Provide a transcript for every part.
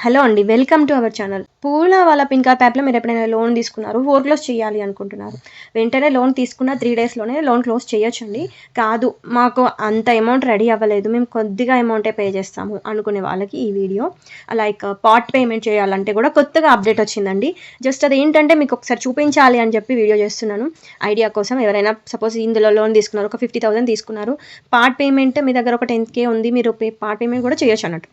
Hello అండి, welcome to our channel. పూల వాళ్ళ పిన్కార్డ్ యాప్లో మీరు ఎప్పుడైనా లోన్ తీసుకున్నారు, ఫోర్క్లోజ్ చేయాలి అనుకుంటున్నారు. వెంటనే లోన్ తీసుకున్న 3 డేస్లోనే లోన్ క్లోజ్ చేయొచ్చండి. కాదు, మాకు అంత అమౌంట్ రెడీ అవ్వలేదు, మేము కొద్దిగా అమౌంటే పే చేస్తాము అనుకునే వాళ్ళకి ఈ వీడియో. లైక్ పార్ట్ పేమెంట్ చేయాలంటే కూడా కొత్తగా అప్డేట్ వచ్చిందండి. జస్ట్ అది ఏంటంటే మీకు ఒకసారి చూపించాలి అని చెప్పి వీడియో చేస్తున్నాను. ఐడియా కోసం ఎవరైనా సపోజ్ ఇందులో లోన్ తీసుకున్నారు, ఒక 50,000 తీసుకున్నారు, పార్ట్ పేమెంట్ మీ దగ్గర ఒక 10K ఉంది, మీరు పార్ట్ పేమెంట్ కూడా చేయొచ్చు అన్నట్టు.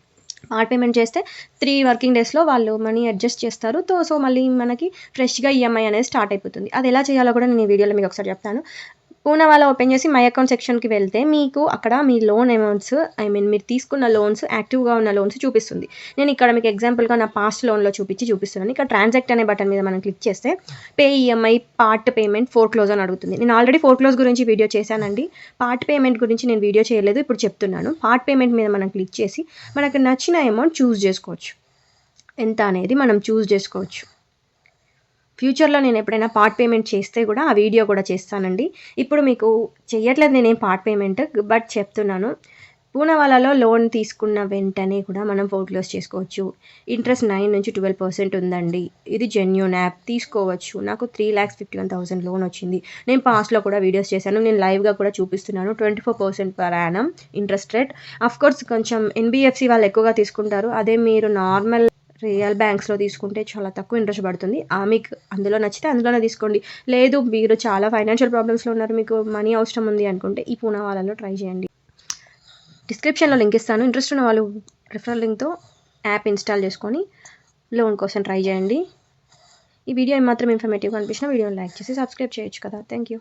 పార్ట్ పేమెంట్ చేస్తే 3 వర్కింగ్ డేస్లో వాళ్ళు మనీ అడ్జస్ట్ చేస్తారు. సో మళ్ళీ మనకి ఫ్రెష్గా ఈఎంఐ అనేది స్టార్ట్ అయిపోతుంది. అది ఎలా చేయాలో కూడా నేను ఈ వీడియోలో మీకు ఒకసారి చెప్తాను. పూనా వాళ్ళ ఓపెన్ చేసి మై అకౌంట్ సెక్షన్కి వెళ్తే మీకు అక్కడ మీ లోన్ అమౌంట్స్, మీరు తీసుకున్న లోన్స్, యాక్టివ్గా ఉన్న లోన్స్ చూపిస్తుంది. నేను ఇక్కడ మీకు ఎగ్జాంపుల్గా నా పాస్ట్ లోన్లో చూపిస్తున్నాను. ఇక్కడ ట్రాన్సాక్ట్ అనే బటన్ మీద మనం క్లిక్ చేస్తే పే ఈఎంఐ, పార్ట్ పేమెంట్, ఫోర్క్లోజ్ అని అడుగుతుంది. నేను ఆల్రెడీ ఫోర్క్లోజ్ గురించి వీడియో చేశానండి. పార్ట్ పేమెంట్ గురించి నేను వీడియో చేయలేదు, ఇప్పుడు చెప్తున్నాను. పార్ట్ పేమెంట్ మీద మనం క్లిక్ చేసి మనకు నచ్చిన అమౌంట్ చూస్ చేసుకోవచ్చు. ఎంత అనేది మనం చూస్ చేసుకోవచ్చు. ఫ్యూచర్లో నేను ఎప్పుడైనా పార్ట్ పేమెంట్ చేస్తే కూడా ఆ వీడియో కూడా చేస్తానండి. ఇప్పుడు మీకు చేయట్లేదు నేనేం పార్ట్ పేమెంట్, బట్ చెప్తున్నాను. పూనావాలాలో లోన్ తీసుకున్న వెంటనే కూడా మనం ఫోర్క్లోజ్ చేసుకోవచ్చు. ఇంట్రెస్ట్ 9 నుంచి 12% ఉందండి. ఇది జెన్యూన్ యాప్, తీసుకోవచ్చు. నాకు 3,51,000 లోన్ వచ్చింది. నేను పాస్ట్లో కూడా వీడియోస్ చేశాను, నేను లైవ్గా కూడా చూపిస్తున్నాను. 24% per annum interest rate. Of course కొంచెం ఎన్బిఎఫ్సి వాళ్ళు ఎక్కువగా తీసుకుంటారు. అదే మీరు నార్మల్ రియల్ బ్యాంక్స్లో తీసుకుంటే చాలా తక్కువ ఇంట్రెస్ట్ పడుతుంది. మీకు అందులో నచ్చితే అందులోనే తీసుకోండి. లేదు మీరు చాలా ఫైనాన్షియల్ ప్రాబ్లమ్స్లో ఉన్నారు, మీకు మనీ అవసరం ఉంది అనుకుంటే ఈ పూనావాలాలో ట్రై చేయండి. డిస్క్రిప్షన్లో లింక్ ఇస్తాను. ఇంట్రెస్ట్ ఉన్న వాళ్ళు రిఫరల్ లింక్తో యాప్ ఇన్స్టాల్ చేసుకొని లోన్ కోసం ట్రై చేయండి. ఈ వీడియో మాత్రం ఇన్ఫర్మేటివ్గా అనిపించిన వీడియోని లైక్ చేసి సబ్స్క్రైబ్ చేయొచ్చు కదా. Thank you.